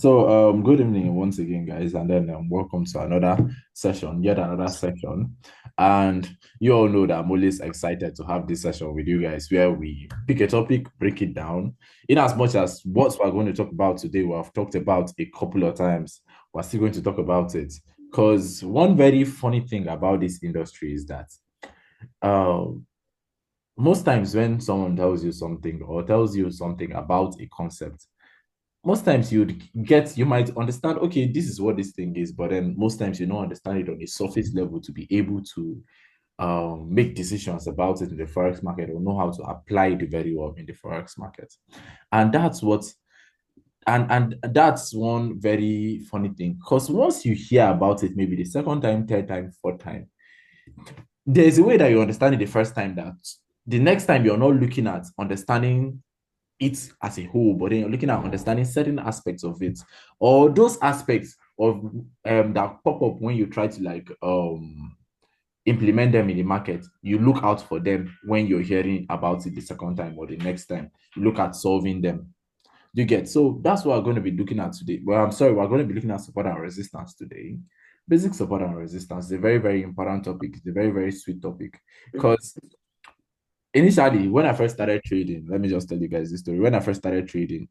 Good evening once again, guys, and then welcome to another session, yet another section. And you all know that I'm always excited to have this session with you guys where we pick a topic, break it down. In as much as what we're going to talk about today, we have talked about a couple of times, we're still going to talk about it. Because one very funny thing about this industry is that uh, most times when someone tells you something or tells you something about a concept, most times you might understand, okay, this is what this thing is, but then most times you don't understand it on a surface level to be able to make decisions about it in the forex market or know how to apply it very well in the forex market. And that's what and that's one very funny thing, because once you hear about it, maybe the second time, third time, fourth time, there's a way that you understand it the first time that the next time you're not looking at understanding it as a whole, but then you're looking at understanding certain aspects of it, or those aspects of that pop up when you try to implement them in the market. You look out for them when you're hearing about it the second time or the next time. You look at solving them. You get so that's what we're going to be looking at today. Well, I'm sorry, we're going to be looking at support and resistance today. Basic support and resistance is a very, very important topic. It's a very, very sweet topic because initially, when I first started trading, let me just tell you guys this story. When I first started trading,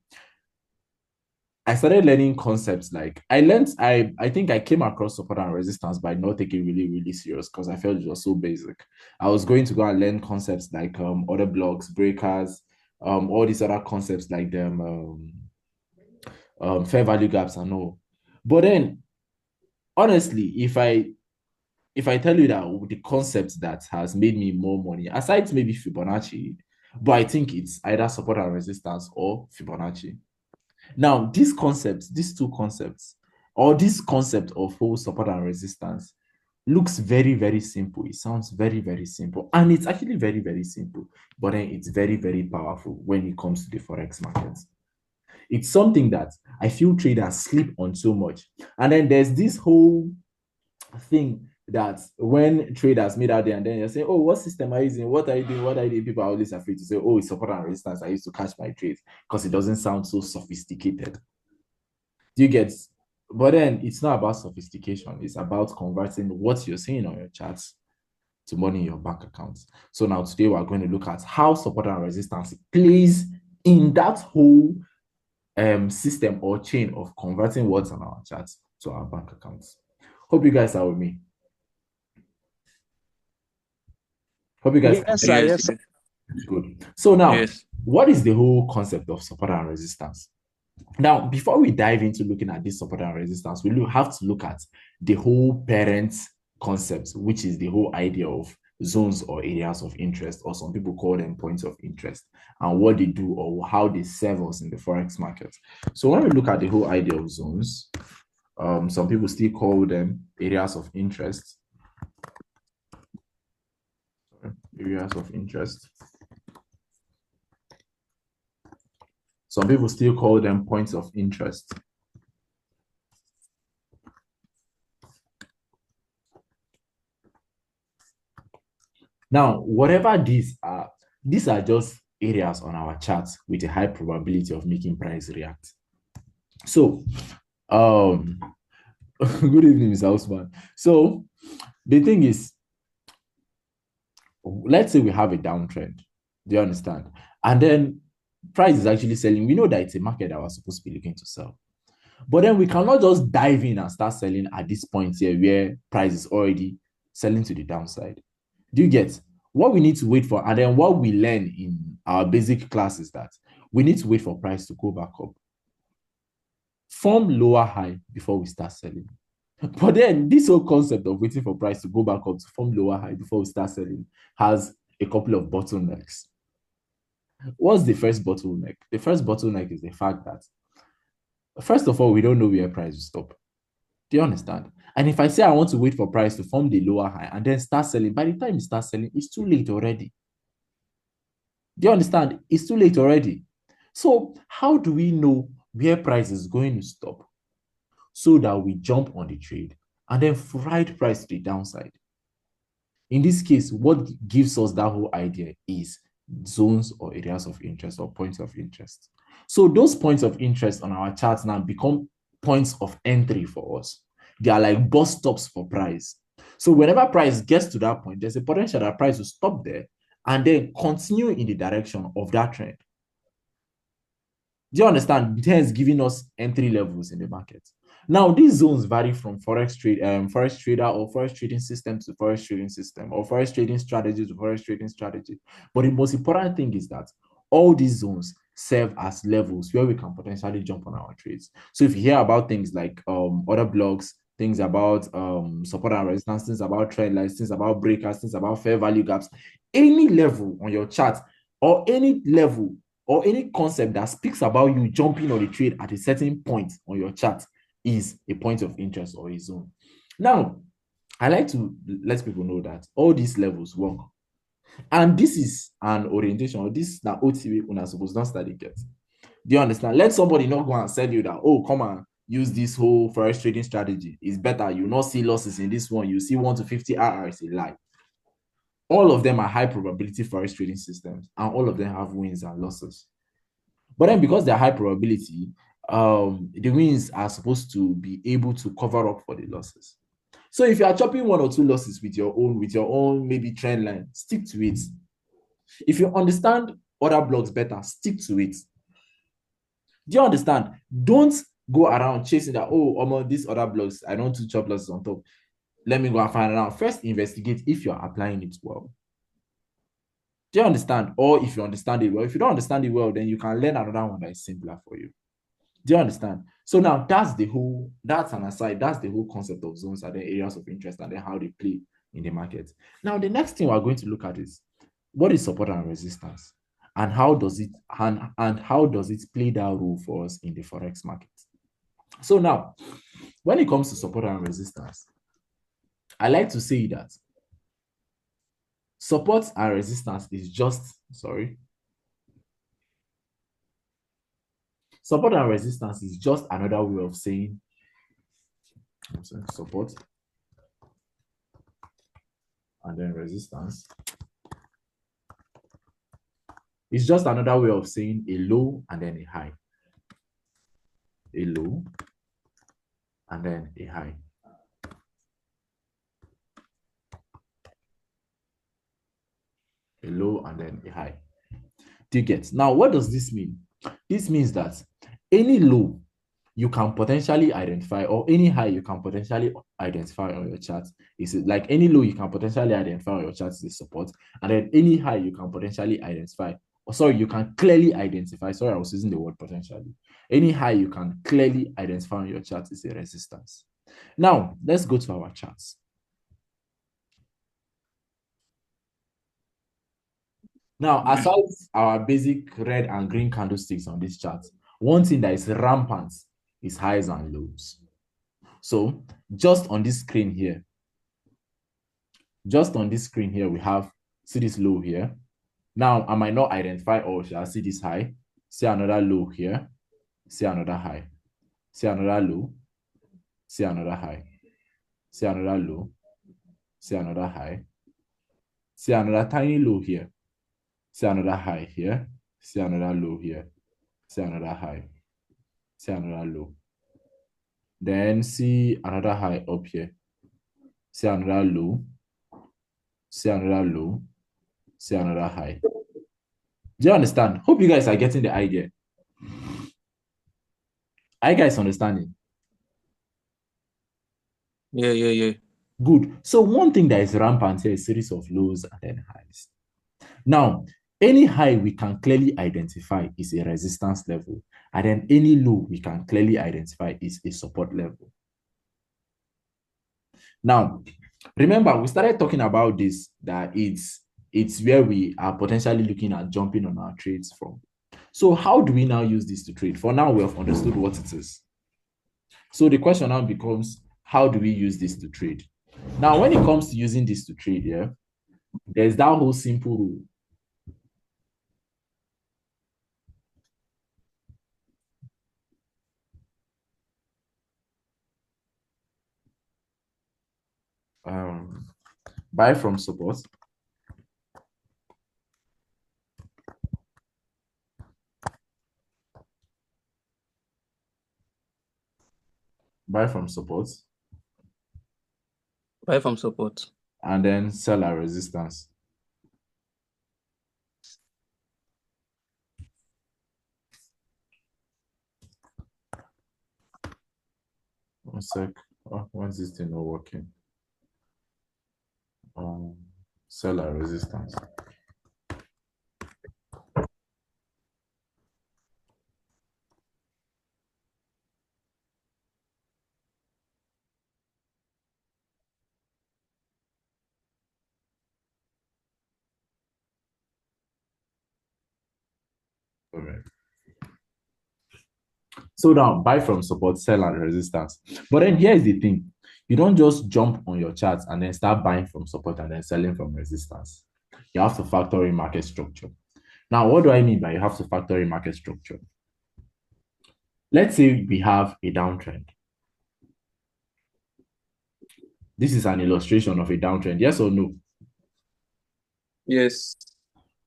I started learning concepts like I think I came across support and resistance by not taking really, really serious because I felt it was so basic. I was going to go and learn concepts like order blocks, breakers, all these other concepts like them, fair value gaps and all. But then honestly, if I tell you that the concept that has made me more money, aside maybe Fibonacci, but I think it's either support and resistance or Fibonacci. Now, these two concepts, or this concept of whole support and resistance, looks very, very simple. It sounds very, very simple. And it's actually very, very simple. But then it's very, very powerful when it comes to the Forex market. It's something that I feel traders sleep on so much. And then there's this whole thing that when traders meet out there and then you're saying, oh, what system are you using? What are you doing? What are you doing? People are always afraid to say, oh, it's support and resistance. I used to catch my trades because it doesn't sound so sophisticated. Do you get? But then it's not about sophistication. It's about converting what you're seeing on your charts to money in your bank account. So now today we're going to look at how support and resistance plays in that whole system or chain of converting what's on our charts to our bank accounts. Hope you guys are with me. Hope you guys are Yes, sir. Yes, Yes, sir. good. So now, yes. what is the whole concept of support and resistance? Now, before we dive into looking at this support and resistance, have to look at the whole parent concept, which is the whole idea of zones or areas of interest, or some people call them points of interest, and what they do or how they serve us in the forex market. So when we look at the whole idea of zones, some people still call them areas of interest. Areas of interest. Some people still call them points of interest. Now, whatever these are just areas on our charts with a high probability of making price react. So, um, good evening, Mr. Osman. So, the thing is, let's say we have a downtrend. Do you understand? And then price is actually selling. We know that it's a market that we're supposed to be looking to sell. But then we cannot just dive in and start selling at this point here where price is already selling to the downside. Do you get what we need to wait for? And then what we learn in our basic class is that we need to wait for price to go back up, form lower high before we start selling. But then this whole concept of waiting for price to go back up to form lower high before we start selling has a couple of bottlenecks. What's the first bottleneck? The first bottleneck is the fact that, first of all, we don't know where price will stop. Do you understand? And if I say I want to wait for price to form the lower high and then start selling, by the time you start selling, it's too late already. Do you understand? It's too late already. So how do we know where price is going to stop so that we jump on the trade and then ride price to the downside? In this case, what gives us that whole idea is zones or areas of interest or points of interest. So those points of interest on our charts now become points of entry for us. They are like bus stops for price. So whenever price gets to that point, there's a potential that price will stop there and then continue in the direction of that trend. Do you understand? Hence giving us entry levels in the market. Now, these zones vary from forex trader or forex trading system to forex trading system, or forex trading strategy to forex trading strategy. But the most important thing is that all these zones serve as levels where we can potentially jump on our trades. So if you hear about things like other blogs, things about support and resistance, things about trend lines, things about breakers, things about fair value gaps, any level on your chart or any level or any concept that speaks about you jumping on the trade at a certain point on your chart is a point of interest or a zone. Now, I like to let people know that all these levels work. And this is an orientation, or this is an OTW when I suppose not study get. Do you understand? Let somebody not go and sell you that, oh, come on, use this whole forex trading strategy. It's better. You not see losses in this one. You see 1 to 50 RR is a lie. All of them are high probability forex trading systems, and all of them have wins and losses. But then because they're high probability, the wins are supposed to be able to cover up for the losses. So if you are chopping 1 or 2 losses with your own maybe trend line, stick to it. If you understand other blocks better, stick to it. Do you understand? Don't go around chasing that, oh, these other blocks, I don't do chop losses on top. Let me go and find it out. First, investigate if you're applying it well. Do you understand? Or if you understand it well. If you don't understand it well, then you can learn another one that is simpler for you. Do you understand? So now that's an aside, that's the whole concept of zones and the areas of interest and then how they play in the market. Now, the next thing we're going to look at is what is support and resistance and how does it play that role for us in the Forex market? So now, when it comes to support and resistance, I like to say that support and resistance is support and resistance is just another way of saying support and then resistance. It's just another way of saying a low and then a high. A low and then a high. A low and then a high. Do you get? Now, what does this mean? This means that any low you can potentially identify or any high you can potentially identify on your chart is like any low you can potentially identify on your chart is a support, and then any high you can potentially identify, or sorry, you can clearly identify. Sorry, I was using the word potentially. Any high you can clearly identify on your chart is a resistance. Now, let's go to our charts. Now, aside our basic red and green candlesticks on this chart, one thing that is rampant is highs and lows. So just on this screen here, we have, see this low here. Now, I might not identify, or shall I see this high? See another low here. See another high. See another low. See another high. See another low. See another high. See another tiny low here. See another high here. See another low here. See another high. See another low. Then see another high up here. See another low. See another low. See another high. Do you understand? Hope you guys are getting the idea. Are you guys understanding? Yeah. Good. So one thing that is rampant here is a series of lows and then highs. Now, any high we can clearly identify is a resistance level, and then any low we can clearly identify is a support level. Now, remember, we started talking about this, that it's where we are potentially looking at jumping on our trades from. So how do we now use this to trade? For now, we have understood what it is. So the question now becomes, how do we use this to trade? Now, when it comes to using this to trade, yeah, there's that whole simple rule. Buy from support, buy from support, Buy from support. and then sell at resistance. One sec. Oh, what's this thing not working? Um, Sell at resistance. Okay. So now buy from support, sell at resistance. But then here's the thing. You don't just jump on your charts and then start buying from support and then selling from resistance. You have to factor in market structure. Now, what do I mean by you have to factor in market structure? Let's say we have a downtrend. This is an illustration of a downtrend. Yes or no? Yes.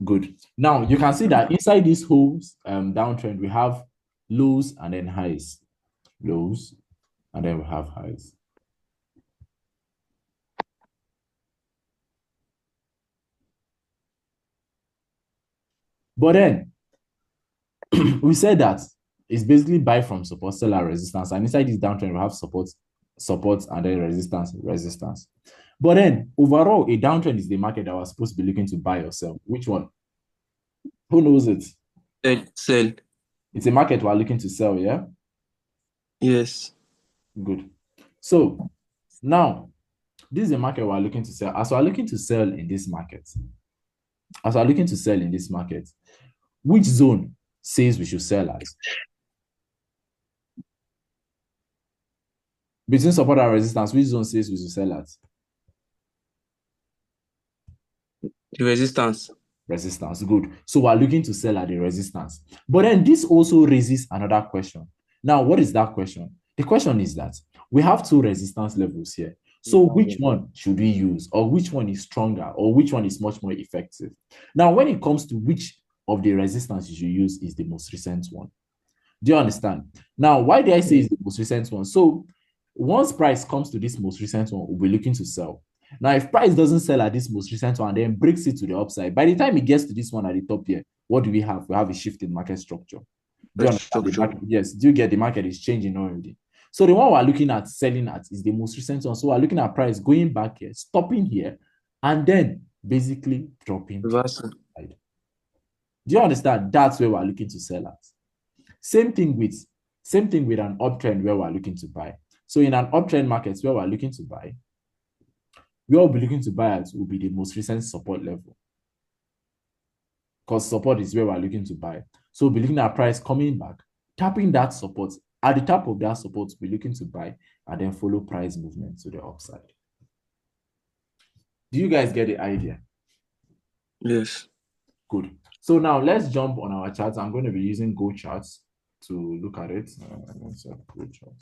Good. Now you can see that inside this whole downtrend, we have lows and then highs. Lows, and then we have highs. But then we said that it's basically buy from support, sell at resistance. And inside this downtrend, we have support, and then resistance, resistance. But then overall, a downtrend is the market that was supposed to be looking to buy or sell. Which one? Who knows it? Sell. Sell. It's a market we're looking to sell, yeah? Yes. Good. So now this is a market we're looking to sell. As we're looking to sell in this market, as we're looking to sell in this market, which zone says we should sell at? Between support and resistance, which zone says we should sell at? The resistance. Resistance. Good. So we're looking to sell at the resistance. But then this also raises another question. Now, what is that question? The question is that we have two resistance levels here. So which one should we use, or which one is stronger, or which one is much more effective? Now, when it comes to which of the resistance you should use is the most recent one. Do you understand? Now, why did I say it's the most recent one? So once price comes to this most recent one, we'll be looking to sell. Now, if price doesn't sell at this most recent one, then breaks it to the upside. By the time it gets to this one at the top here, what do we have? We have a shift in market structure. Do you understand the Structure. market? Yes. Do you get the market is changing already? So the one we're looking at selling at is the most recent one. So we're looking at price going back here, stopping here, and then basically dropping to Reversal. the side. Do you understand? That's where we're looking to sell at. Same thing with an uptrend where we're looking to buy. So in an uptrend market where we're looking to buy, where we'll be looking to buy at will be the most recent support level. Because support is where we're looking to buy. So we'll be looking at price coming back, tapping that support. At the top of that support, we'll be looking to buy and then follow price movement to the upside. Do you guys get the idea? Yes. Good. So now let's jump on our charts. I'm going to be using Go charts to look at it. Go chart.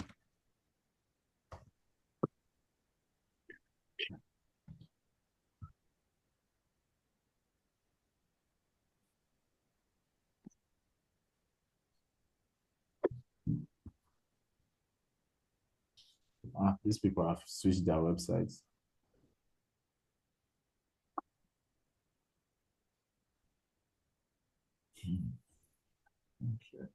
These people have switched their websites. Okay.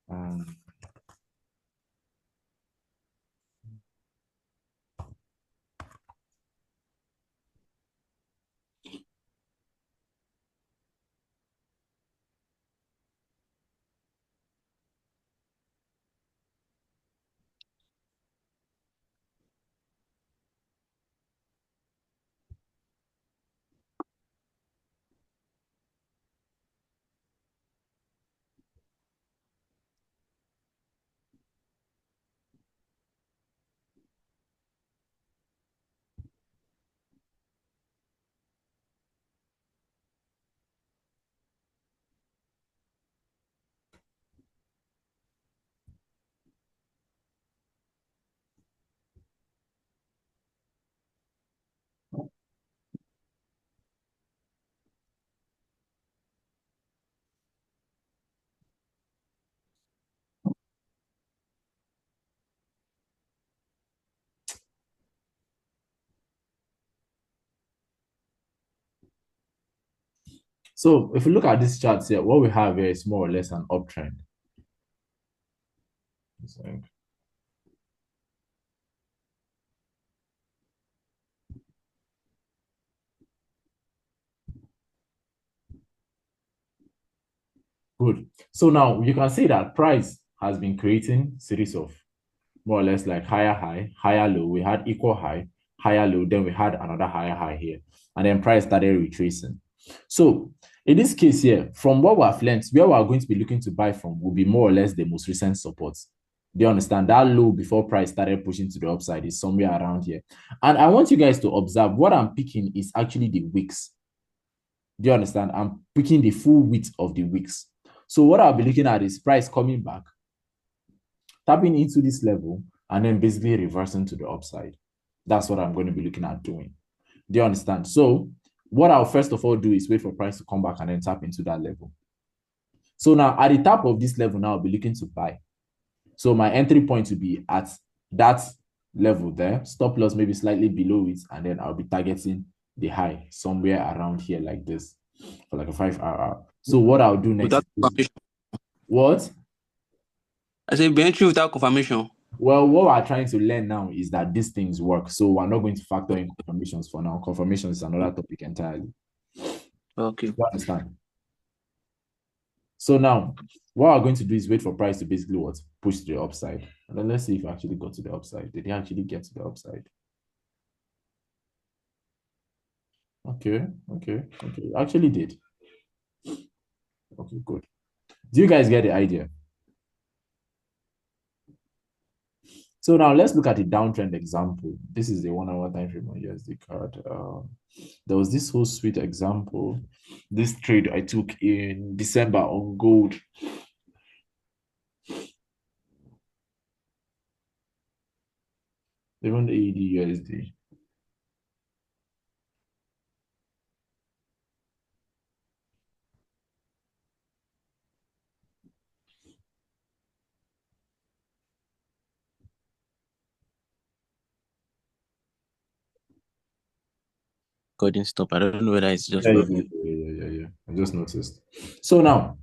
Um, So if you look at this chart here, what we have here is more or less an uptrend. Good. So now you can see that price has been creating series of more or less like higher high, higher low. We had equal high, higher low, then we had another higher high here. And then price started retracing. So in this case here, from what we have learned, where we are going to be looking to buy from will be more or less the most recent support. Do you understand? That low before price started pushing to the upside is somewhere around here. And I want you guys to observe what I'm picking is actually the wicks. Do you understand? I'm picking the full width of the wicks. So what I'll be looking at is price coming back, tapping into this level, and then basically reversing to the upside. That's what I'm going to be looking at doing. Do you understand? So what I'll first of all do is wait for price to come back and then tap into that level. So now at the top of this level, now I'll be looking to buy. So my entry point will be at that level there, stop loss maybe slightly below it, and then I'll be targeting the high somewhere around here like this for like a 5 hour. So what I'll do next Without is confirmation. what? I say be entry without confirmation. Well, what we're trying to learn now is that these things work. So we're not going to factor in confirmations for now. Confirmation is another topic entirely. Okay. You understand? So now, what we're going to do is wait for price to basically what? Push to the upside. And then let's see if it actually got to the upside. Did it actually get to the upside? Okay. Actually did. Okay, good. Do you guys get the idea? So now let's look at the downtrend example. This is the 1 hour time frame on USD card. There was this whole sweet example. This trade I took in December on gold. Even the AED USD. Recording stop. I don't know whether it's just Yeah, for yeah, me. yeah. I just noticed. So now,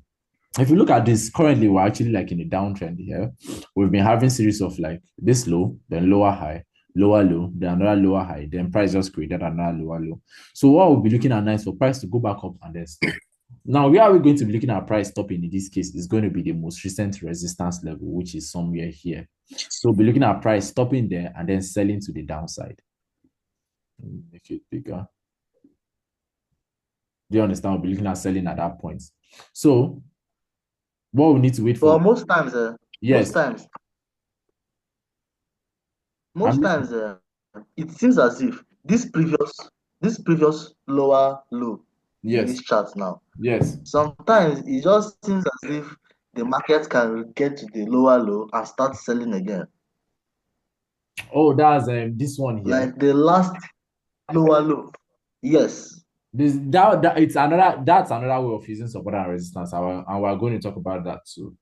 if you look at this, currently we're actually like in a downtrend here. We've been having series of like this low, then lower high, lower low, then another lower high, then price just created another lower low. So what we'll be looking at now is for price to go back up and then stop. Now, where are we going to be looking at price stopping in this case is going to be the most recent resistance level, which is somewhere here. So we'll be looking at price stopping there and then selling to the downside. Make it bigger. Do you understand? We'll be looking at selling at that point. So what we need to wait for, But most times, most yes, times, I'm most times, it seems as if this previous lower low in yes, this chart now. yes. Sometimes it just seems as if the market can get to the lower low and start selling again. Oh, that's this one here. Like the last lower low. Yes. It's another way of using support and resistance. And we're going to talk about that too.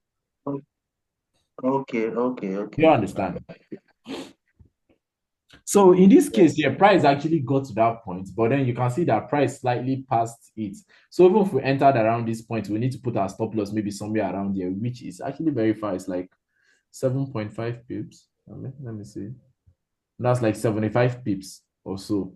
Okay, okay, You okay. understand? So in this case, Yes. yeah, price actually got to that point, but then you can see that price slightly passed it. So even if we entered around this point, we need to put our stop loss maybe somewhere around here, which is actually very far. It's like 7.5 pips. Let me see. That's like 75 pips or so.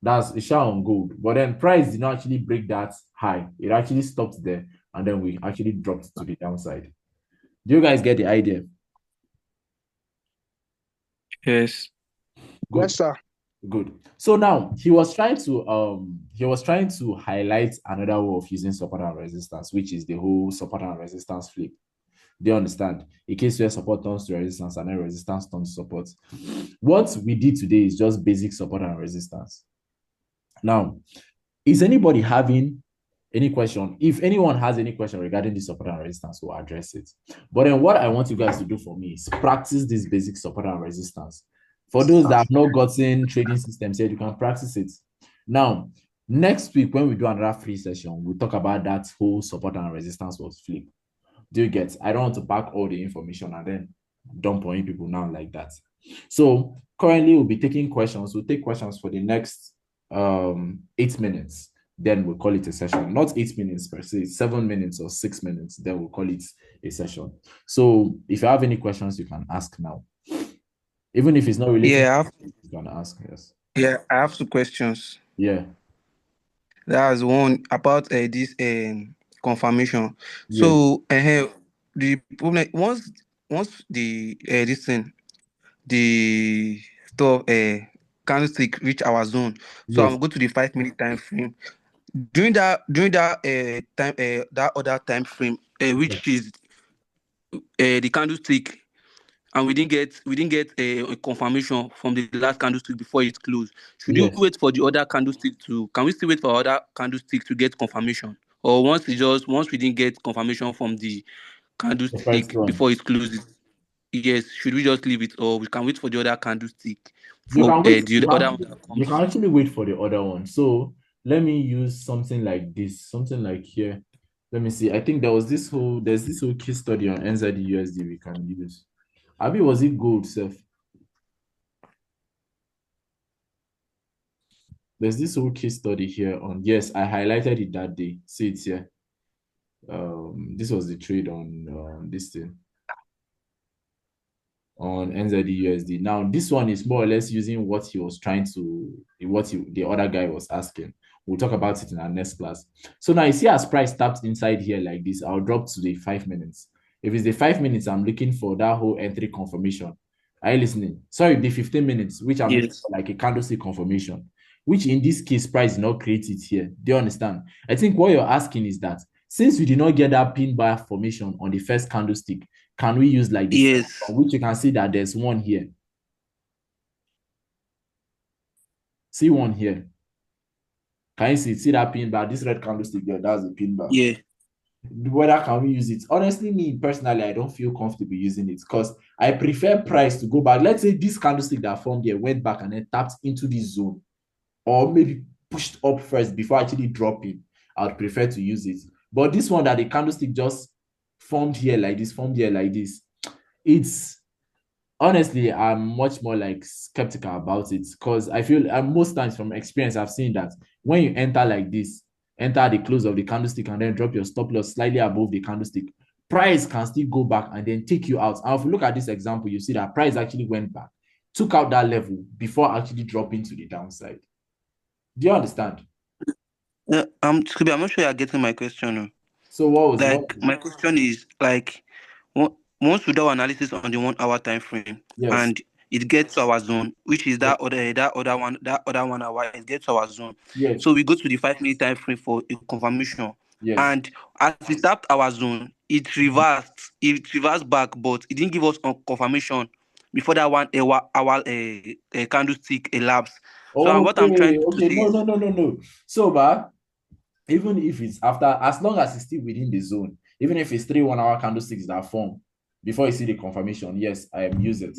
That's a share on gold. But then price did not actually break that high. It actually stopped there. And then we actually dropped to the downside. Do you guys get the idea? Yes. Good. Yes, sir. Good. So now he was trying to highlight another way of using support and resistance, which is the whole support and resistance flip. Do you understand? In case where support turns to resistance and then resistance turns to support. What we did today is just basic support and resistance. Now, is anybody having any question? If anyone has any question regarding the support and resistance, we'll address it. But then what I want you guys to do for me is practice this basic support and resistance. For those that have not gotten trading systems yet, you can practice it. Now, next week, when we do another free session, we'll talk about that whole support and resistance was flip. Do you get? I don't want to pack all the information and then dump on you people now like that. So currently we'll be taking questions. We'll take questions for the next 8 minutes. then we'll call it a session. Not 8 minutes per se, 7 minutes or 6 minutes, then we'll call it a session. So if you have any questions, you can ask now. Even if it's not related, you can ask. Yes. I have two questions. Yeah. That's one about this confirmation. Yeah. So the problem once the this thing the stuff candlestick reach our zone, so Yes. I'm go to the 5 minute time frame. During that time that other time frame Yes. which is the candlestick, and we didn't get a confirmation from the last candlestick before it closed. Should you Yes. wait for the other candlestick to? Can we still wait for other candlestick to get confirmation, or once we didn't get confirmation from the The first candlestick one. before it closes? Yes, should we just leave it, or we can wait for the other candlestick You for can wait. the other one that You can comes? actually wait for the other one. So let me use something like this, something like here. Let me see. I think there's this whole case study on NZUSD we can use. Abi, was it gold, Seth? There's this whole case study here on, yes, I highlighted it that day. See it here. This was the trade on this thing on NZUSD. Now, this one is more or less using what he was trying to, the other guy was asking. We'll talk about it in our next class. So now you see as price taps inside here like this, I'll drop to the 5 minutes. If it's the 5 minutes, I'm looking for that whole entry confirmation. Are you listening? Sorry, the 15 minutes, which I'm looking Yes. for like a candlestick confirmation, which in this case, price did not create it here. Do you understand? I think what you're asking is that since we did not get that pin bar formation on the first candlestick, can we use like the second Yes. one, which you can see that there's one here. See one here. Can you see that pin bar? This red candlestick there, that's the pin bar. Yeah. Whether can we use it? Honestly, me personally, I don't feel comfortable using it because I prefer price to go back. Let's say this candlestick that formed here went back and then tapped into this zone, or maybe pushed up first before actually dropping. I would prefer to use it. But this one that the candlestick just formed here like this, it's honestly, I'm much more like skeptical about it because I feel most times from experience, I've seen that when you enter like this, enter the close of the candlestick and then drop your stop loss slightly above the candlestick, price can still go back and then take you out. And if you look at this example, you see that price actually went back, took out that level before actually dropping to the downside. Do you understand? Scooby, I'm not sure you're getting my question. Oh. So what was what? Like my question is like once we do our analysis on the 1 hour time frame Yes, and it gets to our zone, which is yes, that other 1 hour, it gets to our zone. yes, So we go to the 5 minute time frame for a confirmation. yes. And as we tapped our zone, it reversed back, but it didn't give us confirmation before that 1 hour candlestick elapsed. So what I'm trying Okay, to okay. say No, is no, no, no, no. So, but even if it's after, as long as it's still within the zone, even if it's 3 1 hour candlesticks that form before you see the confirmation, yes, I am use it.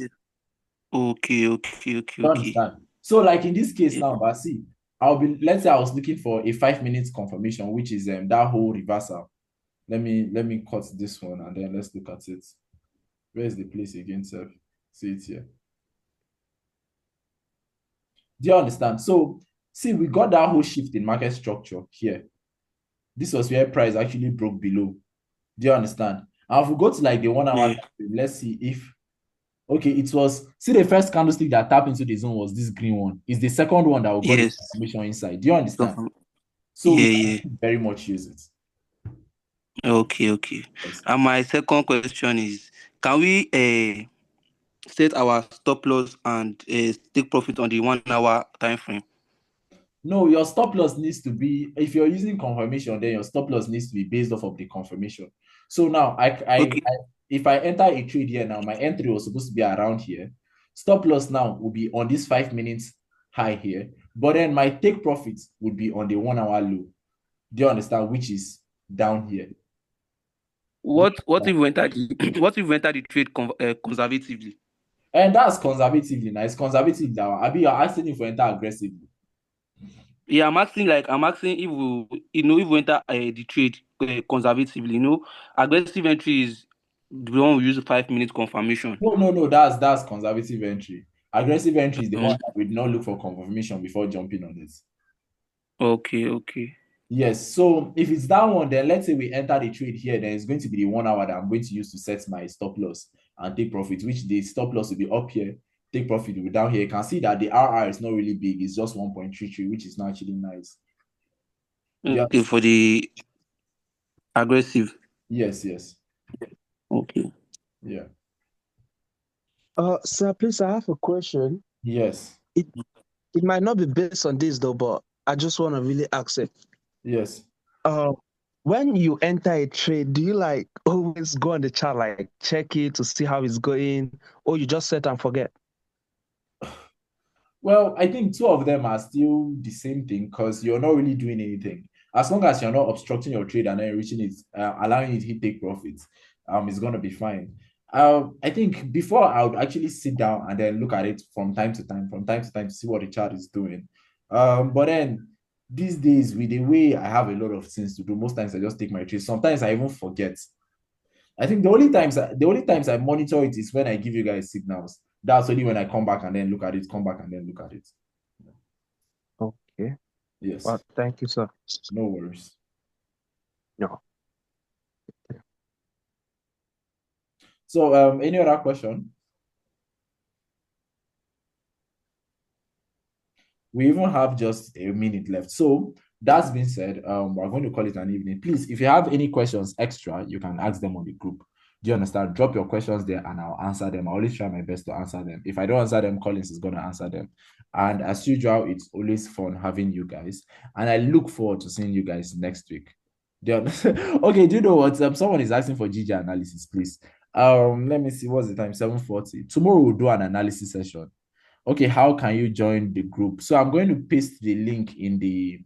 okay, okay, okay, You okay. understand? So, like in this case Yeah. now, but see, let's say I was looking for a 5 minutes confirmation, which is that whole reversal. Let me cut this one and then let's look at it. Where is the place again, sir? See it here. Do you understand? So, see, we got that whole shift in market structure here. This was where price actually broke below. Do you understand? And if we go to like the 1 hour, Yeah. let's see if okay, it was see the first candlestick that tapped into the zone was this green one. It's the second one that we got the Yes. confirmation inside. Do you understand? Confirm. So we Yeah, can yeah. very much use it. Okay, okay. Yes. And my second question is, can we set our stop loss and take profit on the 1 hour time frame? No, your stop loss needs to be if you're using confirmation, then your stop loss needs to be based off of the confirmation. So now Okay. if I enter a trade here now, my entry was supposed to be around here. Stop loss now will be on this 5 minutes high here, but then my take profits would be on the 1 hour low. Do you understand? Which is down here. What if we enter the what if we enter the trade conservatively? And that's conservatively now. It's conservative now. I be you're asking if we enter aggressively. Yeah, I'm asking if we enter the trade conservatively. Aggressive entry is the one we use 5 minute confirmation. No, no, no. That's conservative entry. Aggressive entry is the one Um, that we not look for confirmation before jumping on it. okay, okay. Yes. So if it's that one, then let's say we enter the trade here, then it's going to be the 1 hour that I'm going to use to set my stop loss and take profit, which the stop loss will be up here, take profit will be down here. You can see that the RR is not really big, it's just 1.33, which is not actually nice. Yeah. Okay, for the aggressive. Yes, yes. Okay. Yeah. Sir, please, I have a question. Yes. It it might not be based on this though, but I just want to really ask it. Yes. Uh, when you enter a trade, do you like always go on the chart, like check it to see how it's going, or you just set and forget? Well, I think two of them are still the same thing because you're not really doing anything. As long as you're not obstructing your trade and then reaching it, allowing it to take profits, it's gonna be fine. I think before I would actually sit down and then look at it from time to time to see what the chart is doing. But then these days, with the way I have a lot of things to do, most times I just take my trade. Sometimes I even forget. I think the only times I monitor it is when I give you guys signals. That's only when I come back and then look at it, come back and then look at it. Okay. Yes. Well, thank you, sir. No worries. No. So any other question? We even have just a minute left. So that's been said, we're going to call it an evening. Please, if you have any questions extra, you can ask them on the group. Do you understand? Drop your questions there and I'll answer them. I always try my best to answer them. If I don't answer them, Collins is going to answer them. And as usual, it's always fun having you guys. And I look forward to seeing you guys next week. Okay, do you know what? Someone is asking for GG analysis, please. Let me see, what's the time? 7:40. Tomorrow we'll do an analysis session. Okay, how can you join the group? So I'm going to paste the link in the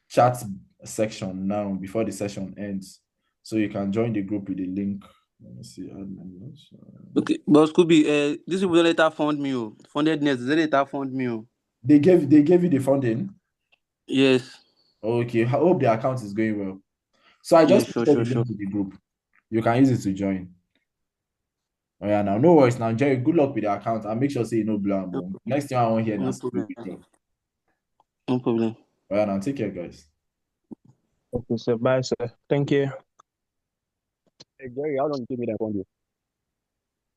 chat section now before the session ends. So you can join the group with the link. Let me see. Okay, but Scooby, these people later found me. Fundedness, they later found me. They gave you the funding. Yes. Okay, I hope the account is going well. So I Yes, just sure, posted sure, the sure. link to the group. You can use it to join. Oh yeah, now no worries. Now, Jerry, good luck with the account and make sure say you know blow and boom. Next thing I want here now, No problem. withdraw. No problem. Oh yeah, now take care, guys. Okay, sir. Bye, sir. Thank you. Hey, Jerry, how long did you give me that phone?